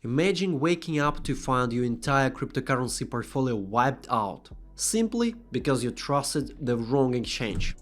Imagine waking up to find your entire cryptocurrency portfolio wiped out, simply because you trusted the wrong exchange.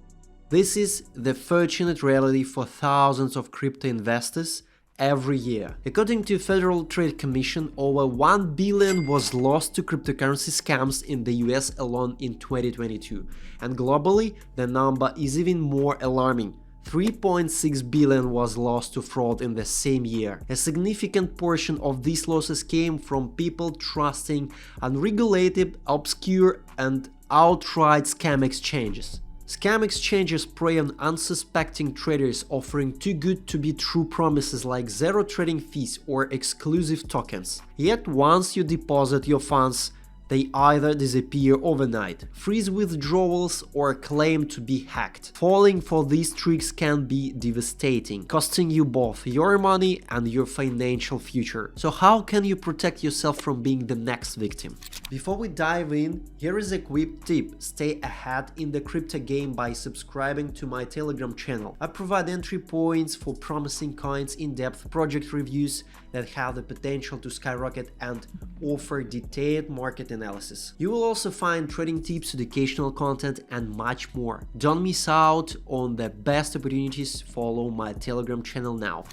This is the fortunate reality for thousands of crypto investors every year. According to Federal Trade Commission, over $1 billion was lost to cryptocurrency scams in the US alone in 2022, and globally the number is even more alarming. 3.6 billion was lost to fraud in the same year. A significant portion of these losses came from people trusting unregulated, obscure, and outright scam exchanges. Scam exchanges prey on unsuspecting traders offering too good to be true promises like zero trading fees or exclusive tokens. Yet once you deposit your funds, they either disappear overnight, freeze withdrawals, or claim to be hacked. Falling for these tricks can be devastating, costing you both your money and your financial future. So how can you protect yourself from being the next victim? Before we dive in, here is a quick tip. Stay ahead in the crypto game by subscribing to my Telegram channel. I provide entry points for promising coins, in-depth project reviews that have the potential to skyrocket, and offer detailed market analysis. You will also find trading tips, educational content, and much more. Don't miss out on the best opportunities. Follow my Telegram channel now.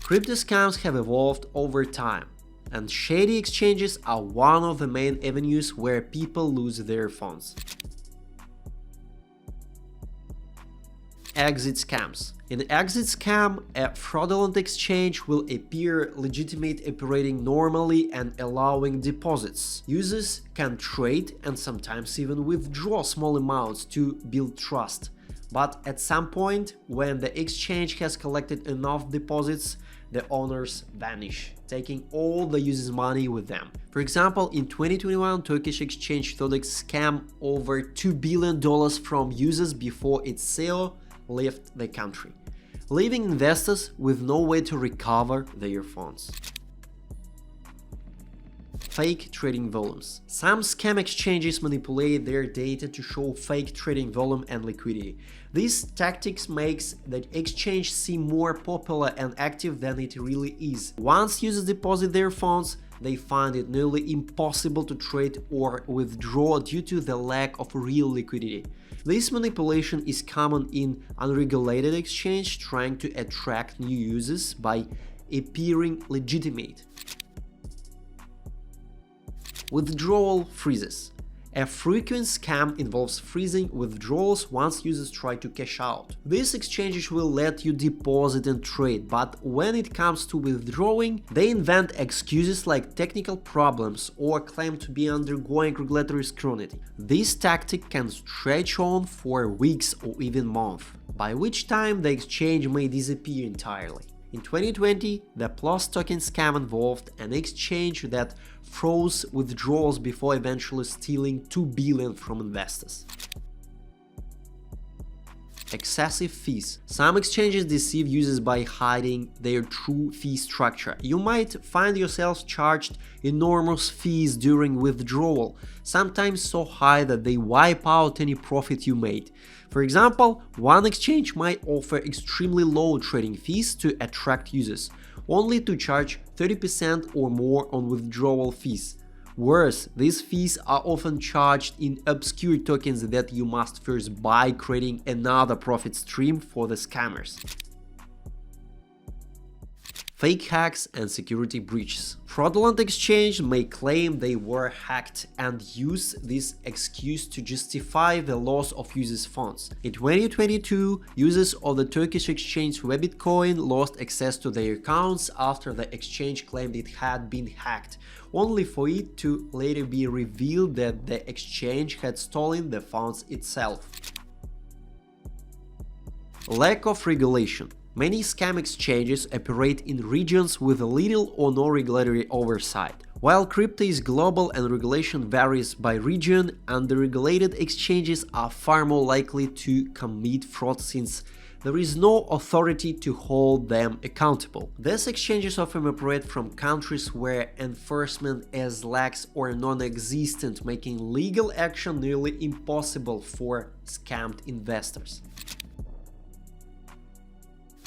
Crypto scams have evolved over time, and shady exchanges are one of the main avenues where people lose their funds. Exit scams. In exit scam, a fraudulent exchange will appear legitimate, operating normally and allowing deposits. Users can trade and sometimes even withdraw small amounts to build trust. But at some point, when the exchange has collected enough deposits, the owners vanish, taking all the users' money with them. For example, in 2021, Turkish exchange thought to scam over $2 billion from users before its CEO left the country, leaving investors with no way to recover their funds. Fake trading volumes. Some scam exchanges manipulate their data to show fake trading volume and liquidity. These tactics makes the exchange seem more popular and active than it really is. Once users deposit their funds, they find it nearly impossible to trade or withdraw due to the lack of real liquidity. This manipulation is common in unregulated exchange trying to attract new users by appearing legitimate. Withdrawal freezes. A frequent scam involves freezing withdrawals once users try to cash out. These exchanges will let you deposit and trade, but when it comes to withdrawing, they invent excuses like technical problems or claim to be undergoing regulatory scrutiny. This tactic can stretch on for weeks or even months, by which time the exchange may disappear entirely. In 2020, the Plus token scam involved an exchange that froze withdrawals before eventually stealing $2 billion from investors. Excessive fees. Some exchanges deceive users by hiding their true fee structure. You might find yourself charged enormous fees during withdrawal, sometimes so high that they wipe out any profit you made. For example, one exchange might offer extremely low trading fees to attract users, only to charge 30% or more on withdrawal fees. Worse, these fees are often charged in obscure tokens that you must first buy, creating another profit stream for the scammers. Fake hacks and security breaches. Fraudulent exchanges may claim they were hacked and use this excuse to justify the loss of users' funds. In 2022, users of the Turkish exchange Webitcoin lost access to their accounts after the exchange claimed it had been hacked, only for it to later be revealed that the exchange had stolen the funds itself. Lack of regulation. Many scam exchanges operate in regions with little or no regulatory oversight. While crypto is global and regulation varies by region, underregulated exchanges are far more likely to commit fraud since there is no authority to hold them accountable. These exchanges often operate from countries where enforcement is lax or non-existent, making legal action nearly impossible for scammed investors.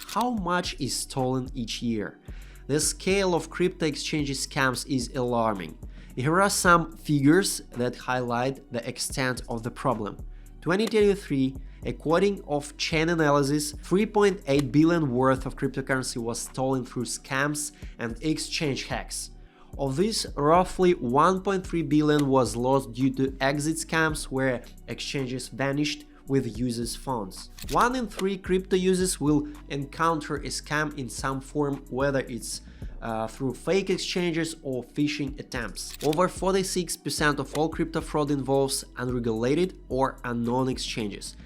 How much is stolen each year? The scale of crypto exchange scams is alarming. Here are some figures that highlight the extent of the problem. 2023, according of Chainalysis, 3.8 billion worth of cryptocurrency was stolen through scams and exchange hacks. Of this, roughly 1.3 billion was lost due to exit scams where exchanges vanished with users' funds. 1 in 3 crypto users will encounter a scam in some form, whether it's through fake exchanges or phishing attempts. Over 46% of all crypto fraud involves unregulated or unknown exchanges,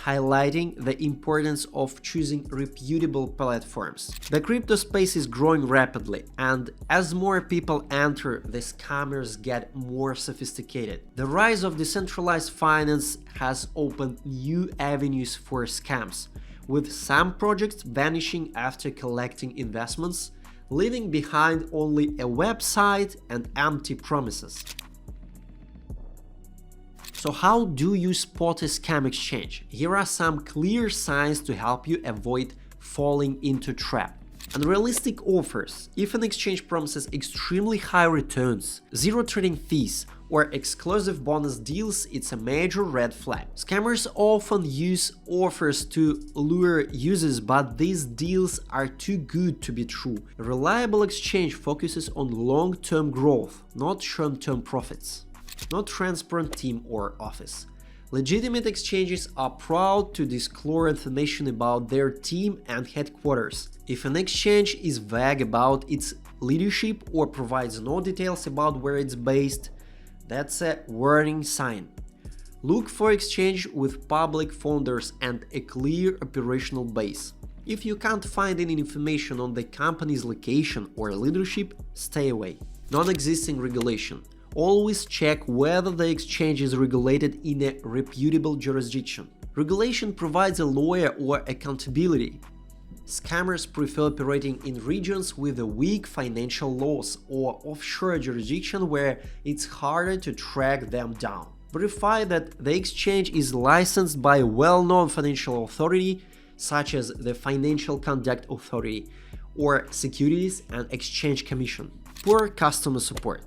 highlighting the importance of choosing reputable platforms. The crypto space is growing rapidly, and as more people enter, the scammers get more sophisticated. The rise of decentralized finance has opened new avenues for scams, with some projects vanishing after collecting investments, leaving behind only a website and empty promises. So how do you spot a scam exchange? Here are some clear signs to help you avoid falling into a trap. Unrealistic offers. If an exchange promises extremely high returns, zero trading fees, or exclusive bonus deals, it's a major red flag. Scammers often use offers to lure users, but these deals are too good to be true. A reliable exchange focuses on long-term growth, not short-term profits. Not transparent team or office. Legitimate exchanges are proud to disclose information about their team and headquarters. If an exchange is vague about its leadership or provides no details about where it's based, that's a warning sign. Look for exchange with public founders and a clear operational base. If you can't find any information on the company's location or leadership, stay away. Non-existing regulation. Always check whether the exchange is regulated in a reputable jurisdiction. Regulation provides a lawyer or accountability. Scammers prefer operating in regions with a weak financial laws or offshore jurisdiction where it's harder to track them down. Verify that the exchange is licensed by a well-known financial authority, such as the Financial Conduct Authority or Securities and Exchange Commission. Poor customer support.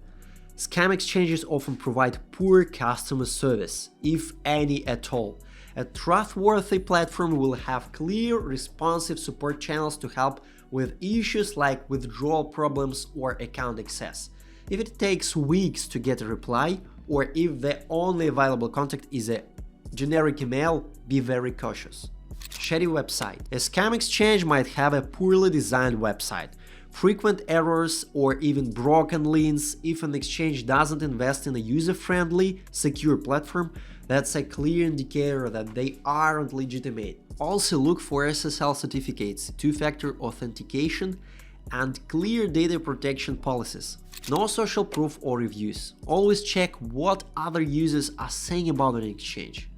Scam exchanges often provide poor customer service, if any at all. A trustworthy platform will have clear, responsive support channels to help with issues like withdrawal problems or account access. If it takes weeks to get a reply, or if the only available contact is a generic email, be very cautious. Shady website. A scam exchange might have a poorly designed website, frequent errors, or even broken links. If an exchange doesn't invest in a user-friendly, secure platform, that's a clear indicator that they aren't legitimate. Also look for SSL certificates, two-factor authentication, and clear data protection policies. No social proof or reviews. Always check what other users are saying about an exchange.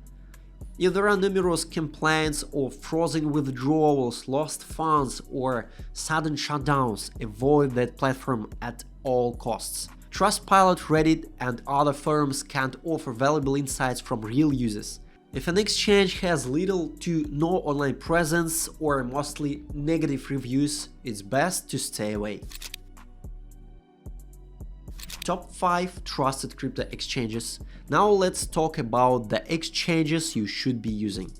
If there are numerous complaints of frozen withdrawals, lost funds, or sudden shutdowns, avoid that platform at all costs. Trustpilot, Reddit, and other forums can't offer valuable insights from real users. If an exchange has little to no online presence or mostly negative reviews, it's best to stay away. Top 5 trusted crypto exchanges. Now let's talk about the exchanges you should be using.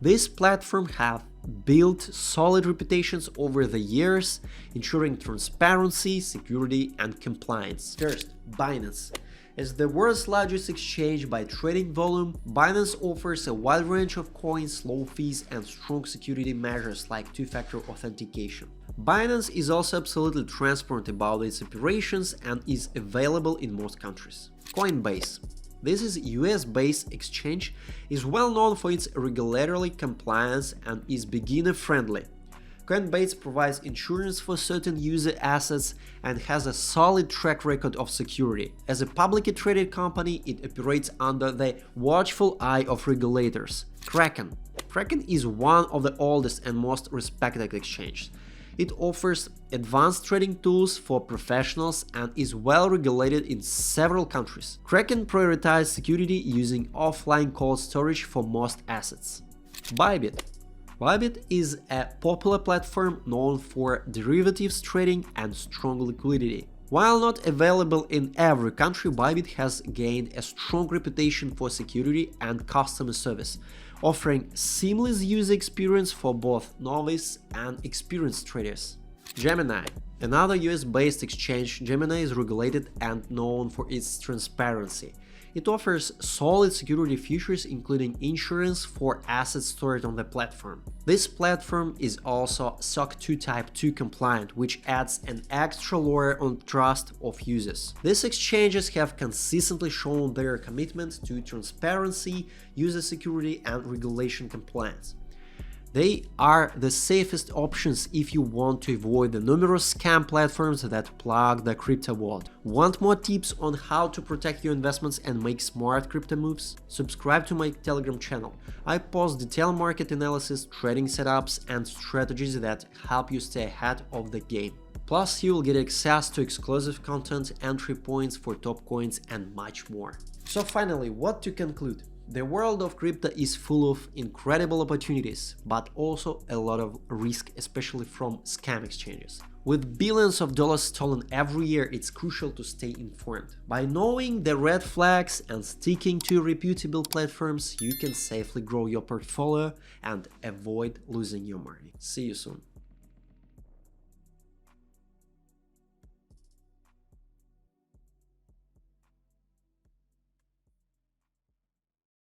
These platforms have built solid reputations over the years, ensuring transparency, security, and compliance. First, Binance. As the world's largest exchange by trading volume, Binance offers a wide range of coins, low fees, and strong security measures like two-factor authentication. Binance is also absolutely transparent about its operations and is available in most countries. Coinbase. This is a US-based exchange, is well known for its regulatory compliance and is beginner-friendly. Coinbase provides insurance for certain user assets and has a solid track record of security. As a publicly traded company, it operates under the watchful eye of regulators. Kraken. Kraken is one of the oldest and most respected exchanges. It offers advanced trading tools for professionals and is well regulated in several countries. Kraken prioritizes security using offline cold storage for most assets. Bybit. Bybit is a popular platform known for derivatives trading and strong liquidity. While not available in every country, Bybit has gained a strong reputation for security and customer service, offering seamless user experience for both novice and experienced traders. Gemini. Another US-based exchange, Gemini is regulated and known for its transparency. It offers solid security features including insurance for assets stored on the platform. This platform is also SOC 2 Type 2 compliant, which adds an extra layer on trust of users. These exchanges have consistently shown their commitment to transparency, user security, and regulation compliance. They are the safest options if you want to avoid the numerous scam platforms that plague the crypto world. Want more tips on how to protect your investments and make smart crypto moves? Subscribe to my Telegram channel. I post detailed market analysis, trading setups, and strategies that help you stay ahead of the game. Plus, you will get access to exclusive content, entry points for top coins, and much more. So finally, what to conclude? The world of crypto is full of incredible opportunities, but also a lot of risk, especially from scam exchanges. With billions of dollars stolen every year, it's crucial to stay informed. By knowing the red flags and sticking to reputable platforms, you can safely grow your portfolio and avoid losing your money. See you soon.